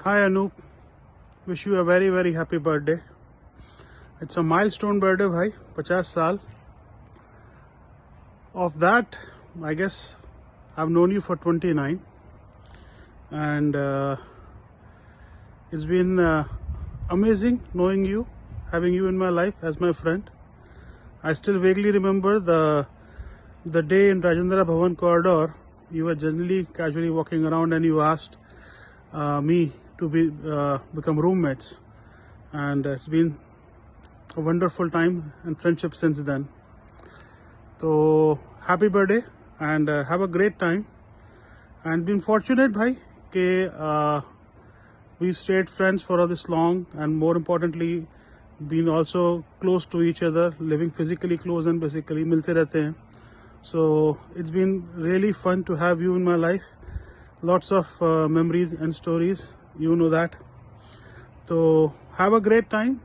Hi Anoop, wish you a very very happy birthday. It's a milestone birthday bhai, 50 saal. Of that, I guess I've known you for 29 and it's been amazing knowing you, having you in my life as my friend. I still vaguely remember the day in Rajendra Bhavan corridor. You were generally casually walking around and you asked me to become roommates, and it's been a wonderful time and friendship since then. So happy birthday and have a great time, and been fortunate bhai ke we stayed friends for all this long, and more importantly been also close to each other, living physically close and basically milte rehte hain. So it's been really fun to have you in my life. Lots of memories and stories, you know that. So have a great time,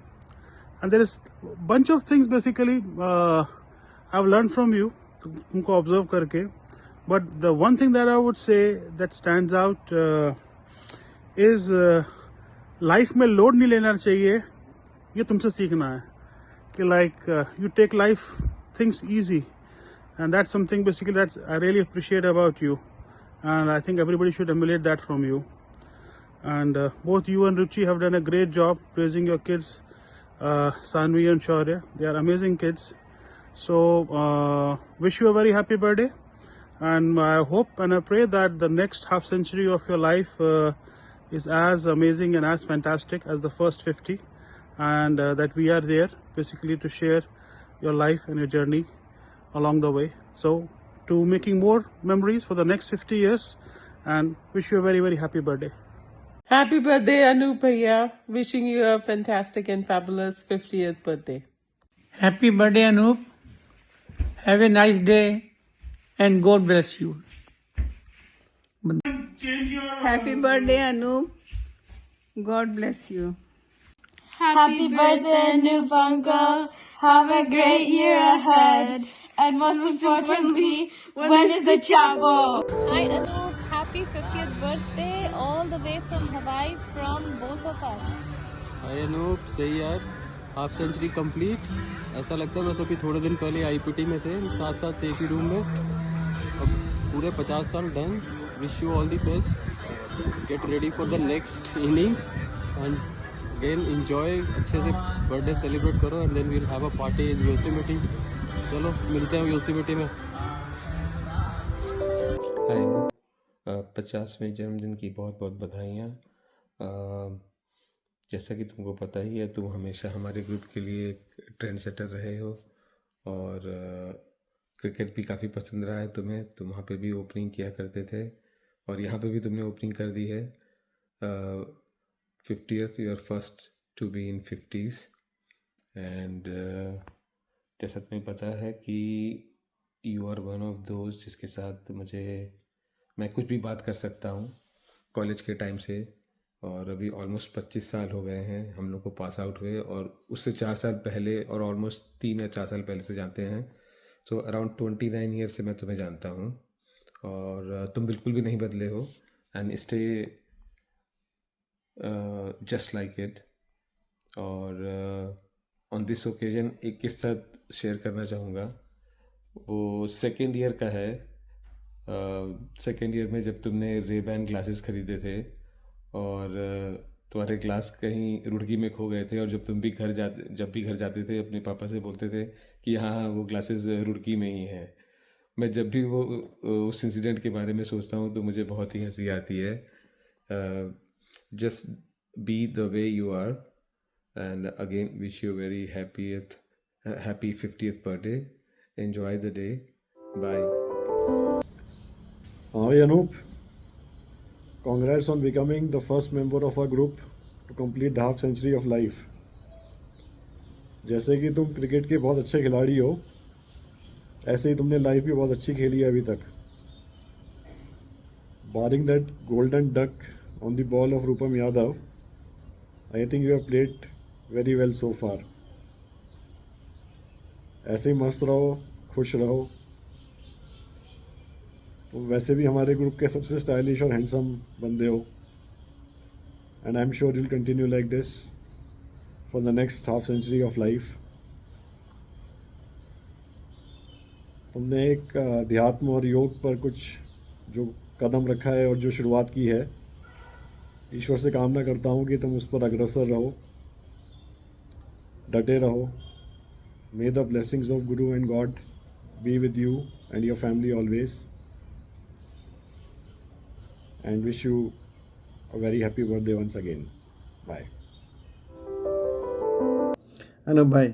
and there is a bunch of things basically I've learned from you, तुमको observe करके. But the one thing that I would say that stands out is life में load नहीं लेना चाहिए. ये तुमसे सीखना है कि like you take life things easy, and that's something basically that I really appreciate about you, and I think everybody should emulate that from you. And both you and Ruchi have done a great job raising your kids, Sanvi and Shaurya. They are amazing kids. So wish you a very happy birthday, and I hope and I pray that the next half century of your life is as amazing and as fantastic as the first 50, and that we are there basically to share your life and your journey along the way. So to making more memories for the next 50 years, and wish you a very very happy birthday. Happy birthday, Anoop Bhaiya. Wishing you a fantastic and fabulous 50th birthday. Happy birthday, Anoop. Have a nice day and God bless you. Happy birthday, Anoop. God bless you. Happy birthday, Anoop Uncle. Have a great year ahead. And most importantly, when is the chapel? Hi Anoop, happy 50th birthday all the way from Hawaii from both of us. हाय अनूप, सही यार, half century complete. ऐसा लगता है बस अभी थोड़े दिन पहले आईपीटी में थे, साथ साथ एक ही रूम में. अब पूरे 50 साल done. Wish you all the best. Get ready for the next innings and again enjoy. अच्छे से बर्थडे सेलिब्रेट करो and then we'll have a party in Yosemite. चलो मिलते हैं योसेमिटी में. हाय अनूप, 50वें जन्मदिन की बहुत बहुत बधाइयाँ. जैसा कि तुमको पता ही है, तुम हमेशा हमारे ग्रुप के लिए एक ट्रेंड सेटर रहे हो, और क्रिकेट भी काफ़ी पसंद रहा है तुम्हें. तुम वहाँ पे भी ओपनिंग किया करते थे, और यहाँ पे भी तुमने ओपनिंग कर दी है. 50th, you are first to be in 50s. And जैसा तुम्हें पता है कि you are one of those जिसके साथ मैं कुछ भी बात कर सकता हूँ कॉलेज के टाइम से. और अभी ऑलमोस्ट 25 साल हो गए हैं हम लोग को पास आउट हुए, और उससे 4 साल पहले और ऑलमोस्ट 3 या 4 साल पहले से जानते हैं. सो अराउंड 29 ईयर से मैं तुम्हें जानता हूँ, और तुम बिल्कुल भी नहीं बदले हो. And stay just like it. और ऑन दिस ओकेजन एक किस्सा शेयर करना चाहूँगा. वो सेकेंड ईयर का है. सेकेंड ईयर में जब तुमने रेबैन ग्लासेस ख़रीदे थे, और तुम्हारे ग्लास कहीं रुड़की में खो गए थे, और जब भी घर जाते थे अपने पापा से बोलते थे कि हाँ वो ग्लासेस रुड़की में ही हैं. मैं जब भी उस इंसिडेंट के बारे में सोचता हूँ तो मुझे बहुत ही हंसी आती है. Just be the way you are, and again wish you very happy 50th birthday. Enjoy the day. Bye. Hi Anoop, congrats on becoming the first member of our group to complete the half century of life. जैसे कि तुम cricket के बहुत अच्छे खिलाड़ी हो, ऐसे ही तुमने लाइफ भी बहुत अच्छी खेली है अभी तक. Barring that golden duck on the ball of Rupam Yadav, I think you have played very well so far. ऐसे ही मस्त रहो, खुश रहो. तो वैसे भी हमारे ग्रुप के सबसे स्टाइलिश और हैंडसम बंदे हो. and I'm sure you'll continue like this for the next half century of life. तुमने एक अध्यात्म और योग पर कुछ जो कदम रखा है और जो शुरुआत की है, ईश्वर से कामना करता हूँ कि तुम उस पर अग्रसर रहो, डटे रहो. May the blessings of Guru and God be with you and your family always, and wish you a very happy birthday once again. Bye. Anoop भाई,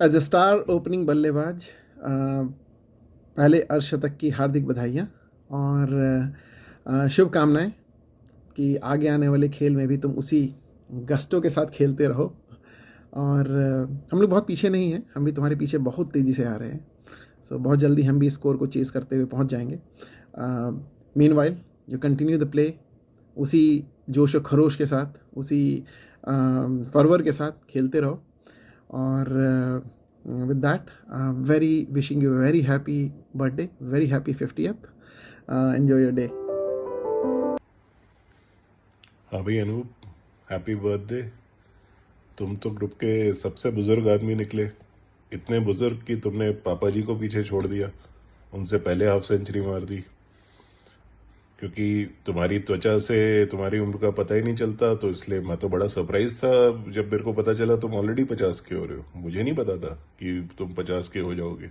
एज ए स्टार ओपनिंग बल्लेबाज, पहले अर्धशतक की हार्दिक बधाइयाँ और शुभकामनाएं कि आगे आने वाले खेल में भी तुम उसी गस्टों के साथ खेलते रहो. और हम लोग बहुत पीछे नहीं हैं, हम भी तुम्हारे पीछे बहुत तेज़ी से आ रहे हैं. सो बहुत जल्दी हम भी स्कोर को चेस करते हुए पहुंच जाएंगे. Meanwhile you continue the play, उसी जोश और खरोश के साथ, उसी फरवर के साथ खेलते रहो. और with that very wishing you very happy birthday, very happy 50th. Enjoy your day. हाँ भाई अनूप, हैप्पी बर्थडे. तुम तो ग्रुप के सबसे बुजुर्ग आदमी निकले, इतने बुजुर्ग कि तुमने पापा जी को पीछे छोड़ दिया, उनसे पहले हाफ सेंचुरी मार दी. क्योंकि तुम्हारी त्वचा से तुम्हारी उम्र का पता ही नहीं चलता, तो इसलिए मैं तो बड़ा सरप्राइज था जब मेरे को पता चला तुम ऑलरेडी 50 के हो रहे हो. मुझे नहीं पता था कि तुम 50 के हो जाओगे.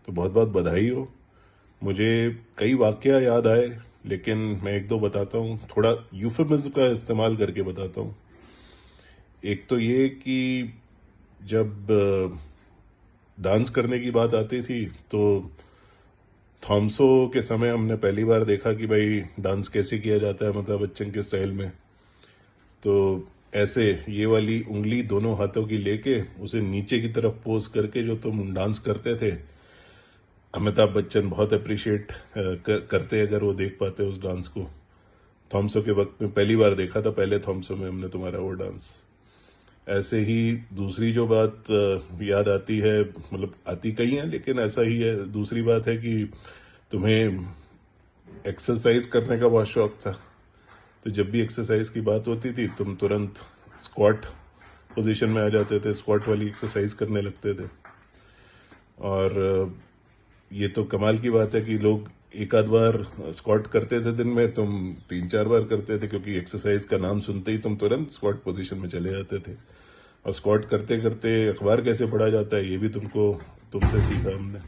तो बहुत बहुत बधाई हो. मुझे कई वाकया याद आए, लेकिन मैं एक दो बताता हूँ, थोड़ा यूफेमिज्म का इस्तेमाल करके बताता हूँ. एक तो ये कि जब डांस करने की बात आती थी तो थॉमसो के समय हमने पहली बार देखा कि भाई डांस कैसे किया जाता है, अमिताभ बच्चन के स्टाइल में. तो ऐसे ये वाली उंगली दोनों हाथों की लेके उसे नीचे की तरफ पोज करके जो तुम डांस करते थे, अमिताभ बच्चन बहुत अप्रिशिएट करते अगर वो देख पाते उस डांस को. थॉमसो के वक्त में पहली बार देखा था, पहले थॉमसो में हमने तुम्हारा वो डांस. ऐसे ही दूसरी जो बात याद आती है, मतलब आती कई हैं लेकिन ऐसा ही है, दूसरी बात है कि तुम्हें एक्सरसाइज करने का बहुत शौक था. तो जब भी एक्सरसाइज की बात होती थी तुम तुरंत स्क्वाट पोजीशन में आ जाते थे, स्क्वाट वाली एक्सरसाइज करने लगते थे. और ये तो कमाल की बात है कि लोग एक आध बार स्क्वाट करते थे दिन में, तुम 3-4 बार करते थे, क्योंकि एक्सरसाइज का नाम सुनते ही तुम तुरंत स्क्वाट पोजीशन में चले जाते थे. और स्क्वाट करते करते अखबार कैसे पढ़ा जाता है ये भी तुमसे सीखा हमने.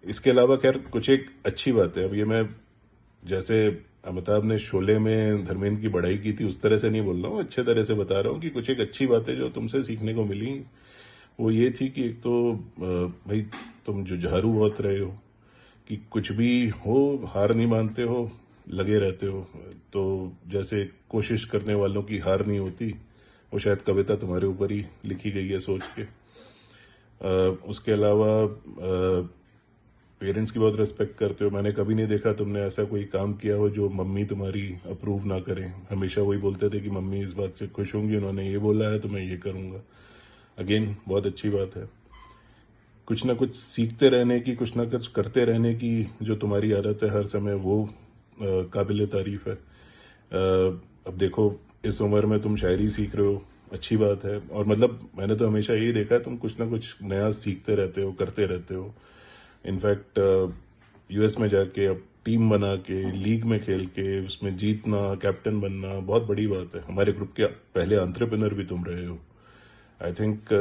इसके अलावा खैर कुछ एक अच्छी बात है, अब ये मैं जैसे अमिताभ ने शोले में धर्मेंद्र की बढ़ाई की थी उस तरह से नहीं बोल रहा हूँ, अच्छे तरह से बता रहा हूँ कि कुछ एक अच्छी बातें जो तुमसे सीखने को मिली वो ये थी कि एक तो भाई तुम जुझारू बहुत रहे हो, कि कुछ भी हो हार नहीं मानते हो, लगे रहते हो. तो जैसे कोशिश करने वालों की हार नहीं होती, वो शायद कविता तुम्हारे ऊपर ही लिखी गई है सोच के. उसके अलावा पेरेंट्स की बहुत रिस्पेक्ट करते हो. मैंने कभी नहीं देखा तुमने ऐसा कोई काम किया हो जो मम्मी तुम्हारी अप्रूव ना करें. हमेशा वही बोलते थे कि मम्मी इस बात से खुश होंगी, उन्होंने ये बोला है तो मैं ये करूंगा. अगेन बहुत अच्छी बात है. कुछ ना कुछ सीखते रहने की, कुछ ना कुछ करते रहने की जो तुम्हारी आदत है हर समय, वो काबिल तारीफ है. अब देखो इस उम्र में तुम शायरी सीख रहे हो, अच्छी बात है. और मतलब मैंने तो हमेशा यही देखा है तुम कुछ ना कुछ नया सीखते रहते हो, करते रहते हो. इनफैक्ट यूएस में जाके अब टीम बना के लीग में खेल के उसमें जीतना, कैप्टन बनना बहुत बड़ी बात है. हमारे ग्रुप के पहले एंटरप्रेन्योर भी तुम रहे हो. आई थिंक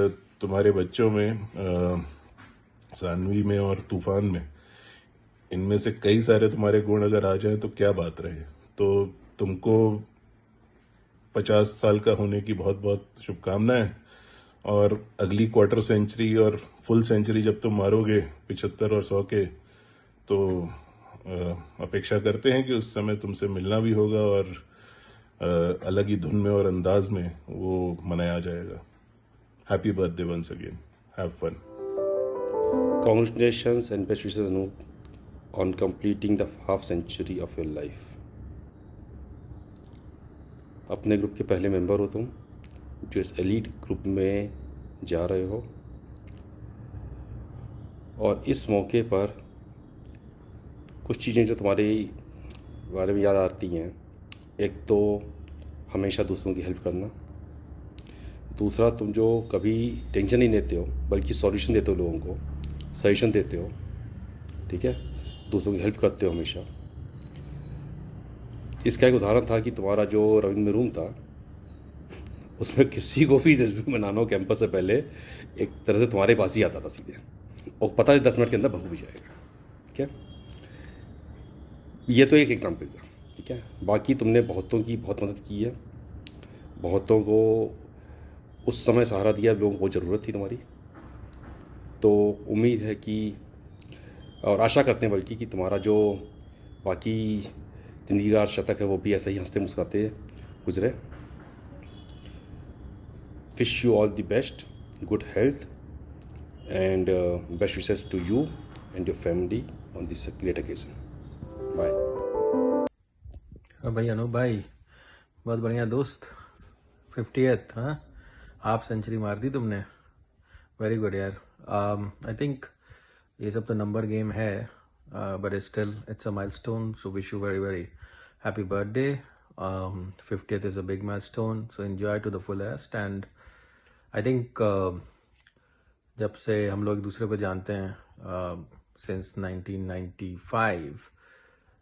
तुम्हारे बच्चों में सानवी में और तूफान में, इनमें से कई सारे तुम्हारे गुण अगर आ जाए तो क्या बात रहे. तो तुमको 50 साल का होने की बहुत बहुत शुभकामनाएं. और अगली क्वार्टर सेंचुरी और फुल सेंचुरी जब तुम मारोगे 75 और 100 के, तो अपेक्षा करते हैं कि उस समय तुमसे मिलना भी होगा और अलग ही धुन में और अंदाज में वो मनाया जाएगा. Happy birthday once again, have fun. Congratulations and best wishes Anup on completing the half century of your life. अपने ग्रुप के पहले मेंबर हो तुम, जो इस एलीट ग्रुप में जा रहे हो. और इस मौके पर कुछ चीज़ें जो तुम्हारे बारे में याद आती हैं एक तो हमेशा दूसरों की हेल्प करना, दूसरा तुम जो कभी टेंशन नहीं लेते हो बल्कि सॉल्यूशन देते हो लोगों को, सजेशन देते हो, ठीक है, दूसरों की हेल्प करते हो हमेशा। इसका एक उदाहरण था कि तुम्हारा जो रविंद्र में रूम था उसमें किसी को भी रिज्यूम बनाना हो कैंपस से पहले एक तरह से तुम्हारे पास ही आता था सीधे, और पता है 10 मिनट के अंदर भग भी जाएगा, ठीक है। ये तो एक एग्जाम्पल था, ठीक है। बाकी तुमने बहुतों की बहुत मदद की है, बहुतों को उस समय सहारा दिया, लोगों को बहुत ज़रूरत थी तुम्हारी। तो उम्मीद है कि और आशा करते हैं बल्कि कि तुम्हारा जो बाकी ज़िंदगी का शतक है वो भी ऐसे ही हंसते मुस्कुराते गुजरे। Wish you all the best, good health and best wishes to you and your family on this great occasion. Bye. भाई अनूप भाई, बहुत बढ़िया दोस्त। 50th, हाँ, हाफ सेंचुरी मार दी तुमने, वेरी गुड यार। आई थिंक ये सब तो नंबर गेम है, but still it's a milestone, so wish you very very happy birthday. 50th is a big milestone, so enjoy to the fullest. And I think जब से हम लोग एक दूसरे को जानते हैं सिंस 1995,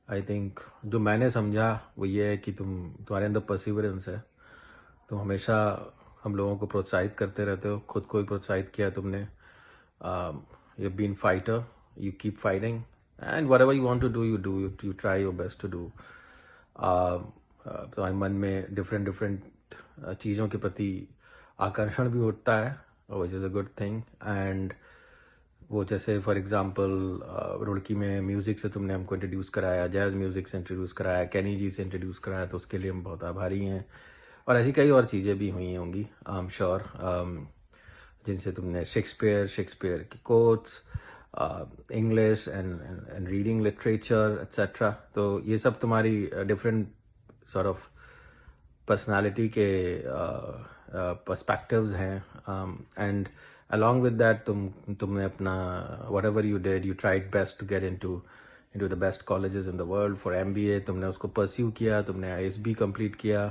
आई थिंक जो मैंने समझा वो ये है कि तुम्हारे अंदर परसिवरेंस है, तुम हमेशा हम लोगों को प्रोत्साहित करते रहते हो, खुद को भी प्रोत्साहित किया तुमने। You been fighter, you keep fighting and whatever you want to do you try your best to do. तुम्हारे मन में डिफरेंट चीज़ों के प्रति आकर्षण भी उठता है, which is a good thing. And वो जैसे फॉर एग्जांपल रुड़की में म्यूज़िक से तुमने हमको इंट्रोड्यूस कराया, जैज़ म्यूज़िक से इंट्रोड्यूस कराया, कैनी जी से इंट्रोड्यूस कराया, तो उसके लिए हम बहुत आभारी हैं। और ऐसी कई और चीज़ें भी हुई होंगी आई एम श्योर, जिनसे तुमने शेक्सपियर की quotes, English and reading literature etcetera, तो ये सब तुम्हारी डिफरेंट सॉर्ट ऑफ पर्सनालिटी के पर्सपेक्टिव्स हैं। एंड along with that तुमने अपना whatever you did, you tried best to get into the best colleges in the world for MBA, तुमने उसको pursue किया, तुमने ISB complete किया।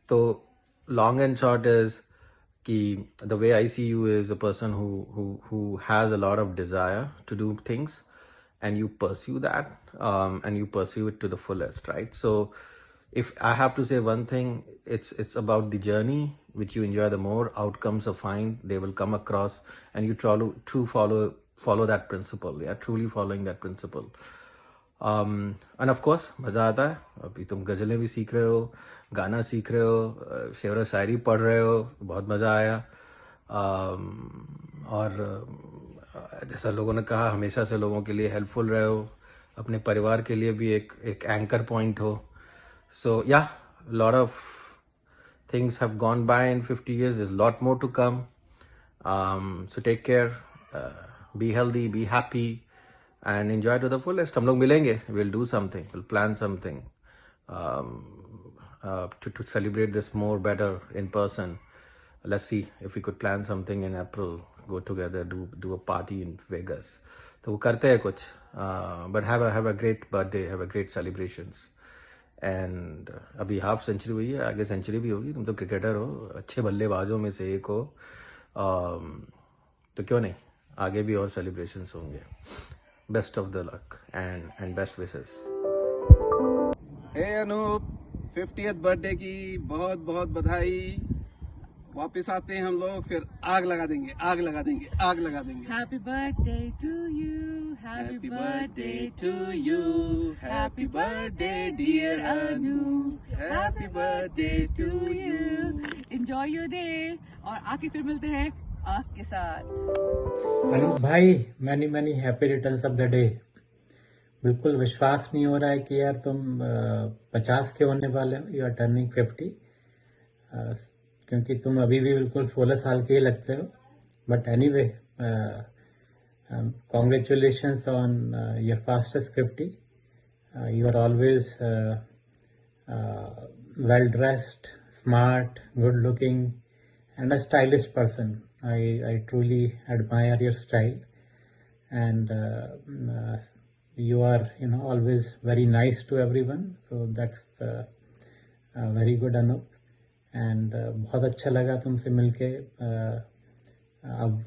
तो long and short is कि the way I see you is a person who has a lot of desire to do things, and you pursue that, and you pursue it to the fullest, right? So if I have to say one thing, it's about the journey which you enjoy the more. Outcomes are fine, they will come across, and you try to follow that principle, yeah, truly following that principle. And of course मज़ा आता है, अभी तुम गज़लें भी सीख रहे हो, गाना सीख रहे हो, शेर व शायरी पढ़ रहे हो, बहुत मज़ा आया। और जैसा लोगों ने कहा, हमेशा से लोगों के लिए हेल्पफुल रहे हो, अपने परिवार के लिए भी एक एंकर पॉइंट हो। So yeah, a lot of things have gone by in 50 years. There's a lot more to come. So take care, be healthy, be happy, and enjoy to the fullest. हम लोग मिलेंगे, we'll do something, we'll plan something to celebrate this more better in person. Let's see if we could plan something in April, go together, do a party in Vegas. तो वो करते हैं कुछ, but have a great birthday, have a great celebrations. And अभी half century हुई है, आगे century भी होगी। तुम तो क्रिकेटर हो, अच्छे बल्लेबाजों में से एक हो, तो क्यों नहीं, आगे भी और सेलिब्रेशंस होंगे। Best of the luck and best wishes. Hey Anoop, 50th birthday की बहुत बहुत बधाई। वापस आते हैं हम लोग, फिर आग लगा देंगे, आग लगा देंगे, आग लगा देंगे। Happy birthday to you, happy birthday to you, happy birthday dear Anu, happy birthday to you. Enjoy your day और आके फिर मिलते हैं आग के साथ। अनूप भाई, many many happy returns of the day. बिल्कुल विश्वास नहीं हो रहा है कि यार तुम 50 के होने वाले हो, यू आर टर्निंग 50, क्योंकि तुम अभी भी बिल्कुल 16 साल के ही लगते हो। But anyway, congratulations on your fastest 50. You are always well dressed, smart, good looking, and a stylish person. I truly admire your style, and you are always very nice to everyone. So that's very good Anoop, and बहुत अच्छा लगा तुमसे मिलके। अब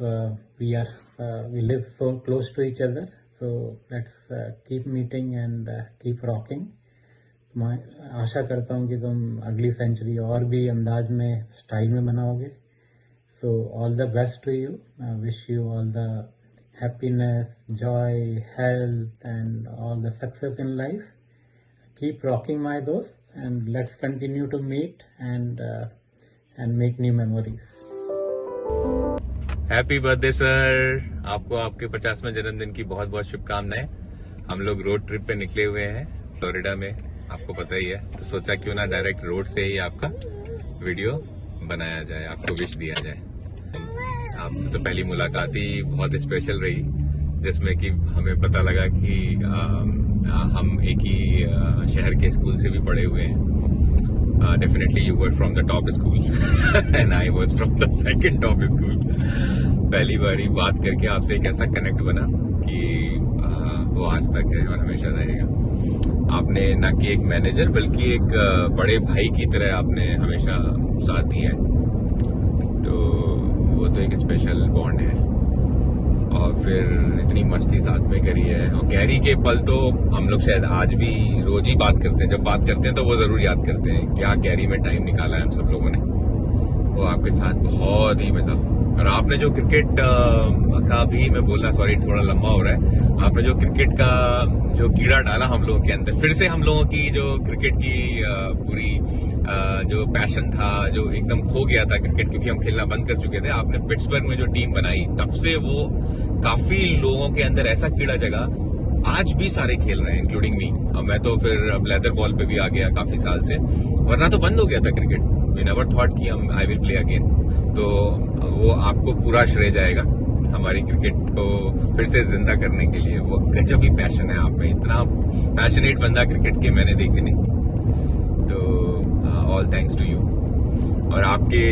we live so close to each other, so let's keep meeting and keep rocking. मैं आशा करता हूँ कि तुम अगली सेंचुरी और भी अंदाज में, स्टाइल में मनाओगे। So all the best to you. I wish you all the happiness, joy, health and all the success in life. Keep rocking my dost, and let's continue to meet and make new memories. Happy birthday sir, आपको आपके 50वें जन्मदिन की बहुत बहुत शुभकामनाएं। हम लोग road trip पे निकले हुए हैं फ्लोरिडा में, आपको पता ही है, तो सोचा क्यों ना डायरेक्ट रोड से ही आपका वीडियो बनाया जाए, आपको विश दिया जाए। आपसे तो पहली मुलाकात ही बहुत स्पेशल रही, जिसमें कि हमें पता लगा कि हम एक ही शहर के स्कूल से भी पढ़े हुए हैं। Definitely you were from the top school and I was from the second top school. पहली बारी बात करके आपसे एक ऐसा कनेक्ट बना कि वो आज तक है और हमेशा रहेगा। आपने ना कि एक मैनेजर बल्कि एक बड़े भाई की तरह आपने हमेशा साथ दिया है, तो वो तो एक स्पेशल बॉन्ड है। और फिर इतनी मस्ती साथ में करी है, और गैरी के पल तो हम लोग शायद आज भी रोज ही बात करते हैं। जब बात करते हैं तो वो जरूर याद करते हैं क्या गैरी में टाइम निकाला है हम सब लोगों ने। वो आपके साथ बहुत ही मजा। और आपने जो क्रिकेट का भी, मैं बोल रहा, सॉरी थोड़ा लंबा हो रहा है, आपने जो क्रिकेट का जो कीड़ा डाला हम लोगों के अंदर, फिर से हम लोगों की जो क्रिकेट की पूरी जो पैशन था, जो एकदम खो गया था क्रिकेट, क्योंकि हम खेलना बंद कर चुके थे। आपने पिट्सबर्ग में जो टीम बनाई, तब से वो काफी लोगों के अंदर ऐसा कीड़ा जगा, आज भी सारे खेल रहे हैं इंक्लूडिंग मी। अब मैं तो फिर अब लेदर बॉल पे भी आ गया काफी साल से, वरना तो बंद हो गया था क्रिकेट। वी नेवर थॉट कि हम आई विल प्ले अगेन। तो वो आपको पूरा श्रेय जाएगा हमारी क्रिकेट को फिर से जिंदा करने के लिए। वो गजब ही पैशन है आप में, इतना पैशनेट बंदा क्रिकेट के मैंने देखे नहीं। तो ऑल थैंक्स टू यू। और आपके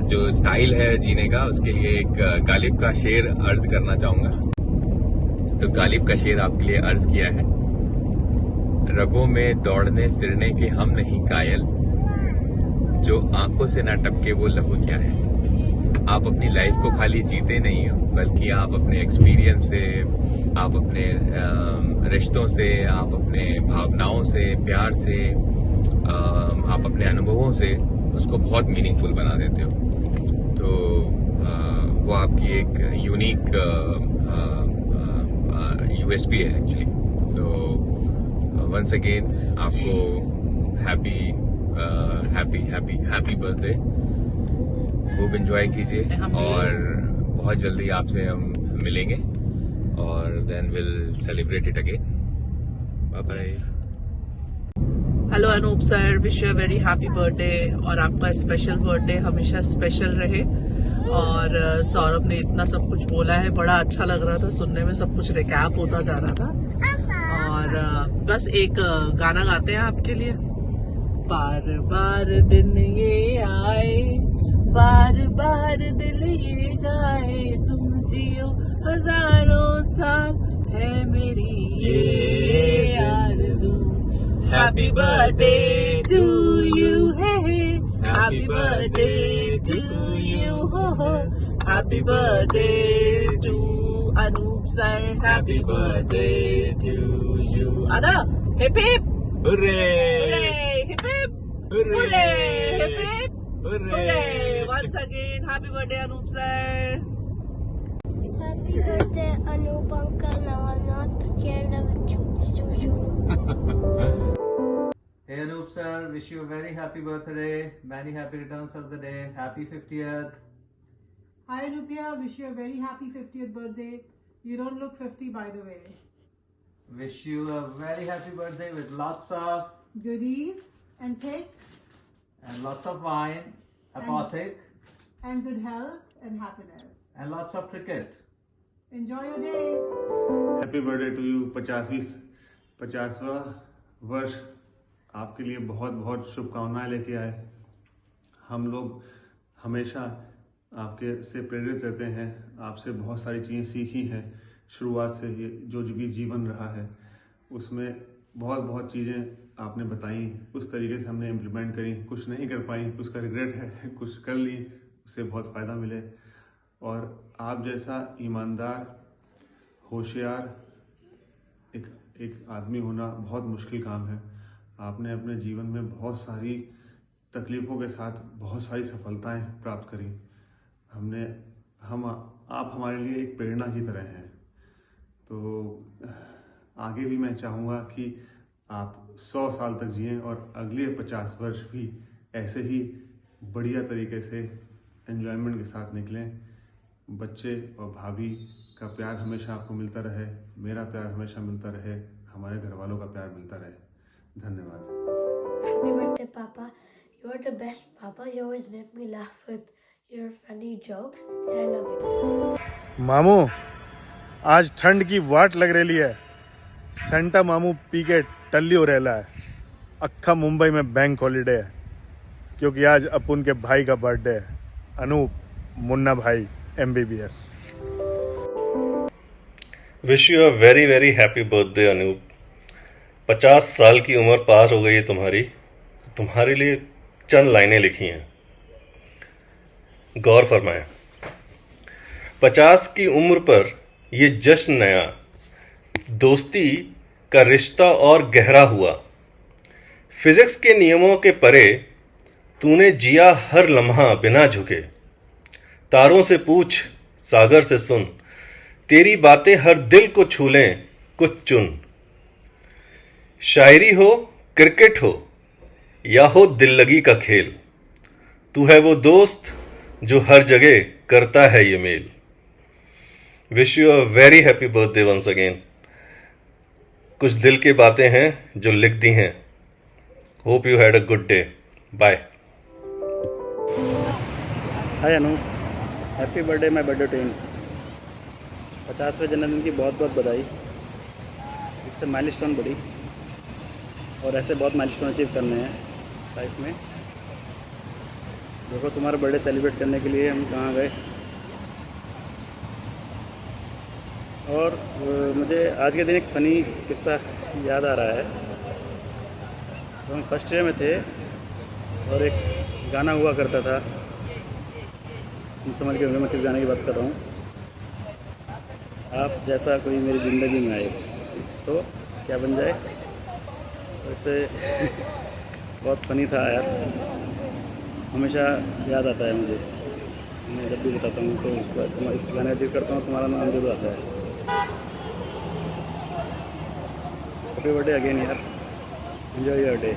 जो स्टाइल है जीने का, उसके लिए एक गालिब का शेर अर्ज करना चाहूंगा। तो गालिब का शेर आपके लिए अर्ज किया है। रगों में दौड़ने फिरने के हम नहीं कायल, जो आंखों से ना टपके वो लहू क्या है। आप अपनी लाइफ को खाली जीते नहीं हो, बल्कि आप अपने एक्सपीरियंस से, आप अपने रिश्तों से, आप अपने भावनाओं से, प्यार से, आप अपने अनुभवों से उसको बहुत मीनिंगफुल बना देते हो। तो वो आपकी एक यूनिक यूएसपी है एक्चुअली। सो वंस अगेन आपको happy happy happy happy birthday. खूब एंजॉय कीजिए और बहुत जल्दी आपसे हम मिलेंगे और then will celebrate it again. Bye bye. Hello Anoop sir, wish you a very happy birthday, और आपका स्पेशल बर्थडे हमेशा स्पेशल रहे। और सौरभ ने इतना सब कुछ बोला है, बड़ा अच्छा लग रहा था सुनने में, सब कुछ रिकैप होता जा रहा था। और बस एक गाना गाते हैं आपके लिए। बार बार दिन ये आए, बार बार दिल ये गाए, तुम जियो हजारों साल, है मेरी ये आरज़ू। Happy birthday to you, hey. Happy birthday to you, ho ho. Happy birthday to Anup sir. Happy birthday to you. Ada, hip hip. Hooray! Hooray! Hip hip. Hooray! Hip hip. Hooray! Once again, happy birthday Anup sir. Happy birthday Anup uncle. Now I'm not scared of choo-choo. Hey Anup sir, wish you a very happy birthday, many happy returns of the day, happy 50th. Hi Anupya, wish you a very happy 50th birthday. You don't look 50 by the way. Wish you a very happy birthday with lots of goodies and cake and lots of wine, apothec, and good health and happiness. And lots of cricket. Enjoy your day. Happy birthday to you. 50वां वर्ष आपके लिए बहुत बहुत शुभकामनाएं लेके आए। हम लोग हमेशा आपके से प्रेरित रहते हैं, आपसे बहुत सारी चीज़ें सीखी हैं। शुरुआत से ये जो भी जीवन रहा है उसमें बहुत बहुत चीज़ें आपने बताई, उस तरीके से हमने इम्प्लीमेंट करी, कुछ नहीं कर पाई उसका रिग्रेट है, कुछ कर ली उससे बहुत फ़ायदा मिले। और आप जैसा ईमानदार, होशियार एक आदमी होना बहुत मुश्किल काम है। आपने अपने जीवन में बहुत सारी तकलीफ़ों के साथ बहुत सारी सफलताएं प्राप्त करी। आप हमारे लिए एक प्रेरणा की तरह हैं। तो आगे भी मैं चाहूँगा कि आप 100 साल तक जिएं और अगले 50 वर्ष भी ऐसे ही बढ़िया तरीके से एंजॉयमेंट के साथ निकलें। बच्चे और भाभी का प्यार हमेशा आपको मिलता रहे, मेरा प्यार हमेशा मिलता रहे, हमारे घर वालों का प्यार मिलता रहे। धन्यवाद। Happy birthday, Papa. You're the best, Papa. You always make me laugh with your funny jokes, and I love you. मामू, आज ठंड की वाट लग रही है। सेंटा मामू पी के टल्ली हो रहला है। अक्खा मुंबई में बैंक हॉलीडे है, क्योंकि आज अपुन के भाई का बर्थडे है, Anoop Munna Bhai MBBS। Wish you a very very happy birthday Anoop. 50 साल की उम्र पार हो गई है तुम्हारी, तो तुम्हारे लिए चंद लाइनें लिखी हैं, गौर फरमाएं। 50 की उम्र पर ये जश्न नया, दोस्ती का रिश्ता और गहरा हुआ। फिजिक्स के नियमों के परे तूने जिया हर लम्हा बिना झुके। तारों से पूछ, सागर से सुन, तेरी बातें हर दिल को छू लें, कुछ चुन। शायरी हो, क्रिकेट हो या हो दिल लगी का खेल, तू है वो दोस्त जो हर जगह करता है ये mail. Wish you a very happy birthday once again. कुछ दिल की बातें हैं जो लिख दी हैं। Hope you had a good day. Bye. Hi Anu, happy birthday my birthday train. 50वें जन्मदिन की बहुत बहुत बधाई। इससे माइलस्टोन बढ़ी और ऐसे बहुत माइलस्टोन अचीव करने हैं लाइफ में। देखो तुम्हारा बर्थडे सेलिब्रेट करने के लिए हम कहाँ गए। और मुझे आज के दिन एक फ़नी किस्सा याद आ रहा है। तो हम फर्स्ट ईयर में थे और एक गाना हुआ करता था, तुम समझ के होंगे मैं किस गाने की बात कर रहा हूँ। आप जैसा कोई मेरी ज़िंदगी में आए तो क्या बन जाए। वैसे बहुत फ़नी था यार, हमेशा याद आता है मुझे। मैं जब भी बताता हूँ तो इस गाने का जिक्र करता हूँ, तुम्हारा नाम जरूर आता है। हैप्पी बर्थडे अगेन यार, एंजॉय योर डे।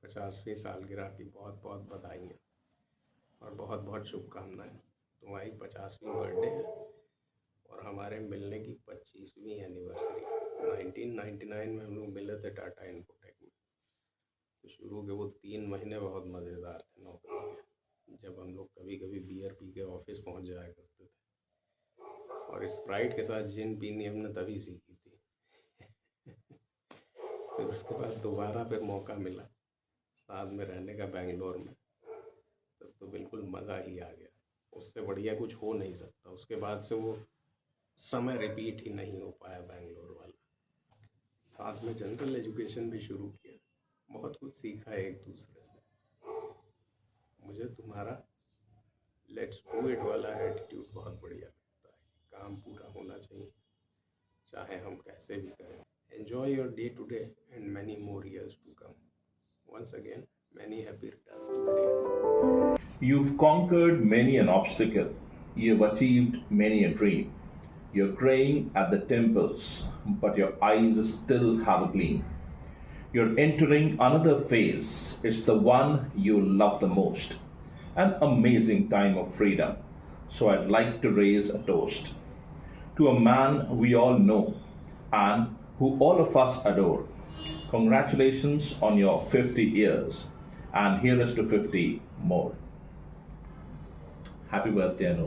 50वीं सालगिरह की बहुत बहुत बधाइयाँ और बहुत बहुत शुभकामनाएं। तुम्हारी 50वीं बर्थडे है और हमारे मिलने की 25वीं एनिवर्सरी। 1999 में हम लोग मिले थे टाटा इन्फोटेक में। तो शुरू के वो 3 महीने बहुत मज़ेदार थे नौकरी के, जब हम लोग कभी कभी बियर पी के ऑफिस पहुंच जाया करते थे। और स्प्राइट के साथ जिन पीनी हमने तभी सीखी थी। फिर उसके बाद दोबारा फिर मौका मिला साथ में रहने का बेंगलोर में, तब तो बिल्कुल मज़ा ही आ गया। उससे बढ़िया कुछ हो नहीं सकता। उसके बाद से वो समय रिपीट ही नहीं हो पाया बेंगलोर वाला। साथ में जनरल एजुकेशन भी शुरू किया, बहुत कुछ सीखा है एक दूसरे से। मुझे तुम्हारा लेट्स डू इट वाला एटीट्यूड बहुत बढ़िया लगता है। काम पूरा होना चाहिए चाहे हम कैसे भी करें। Enjoy your day today and many more years to come. Once again, many happy returns of the day. You've conquered many an obstacle. You've achieved many a dream. You're graying at the temples, but your eyes still have a gleam. You're entering another phase. It's the one you love the most. An amazing time of freedom. So I'd like to raise a toast to a man we all know and who all of us adore. Congratulations on your 50 years, and here is to 50 more. Happy birthday, Anu.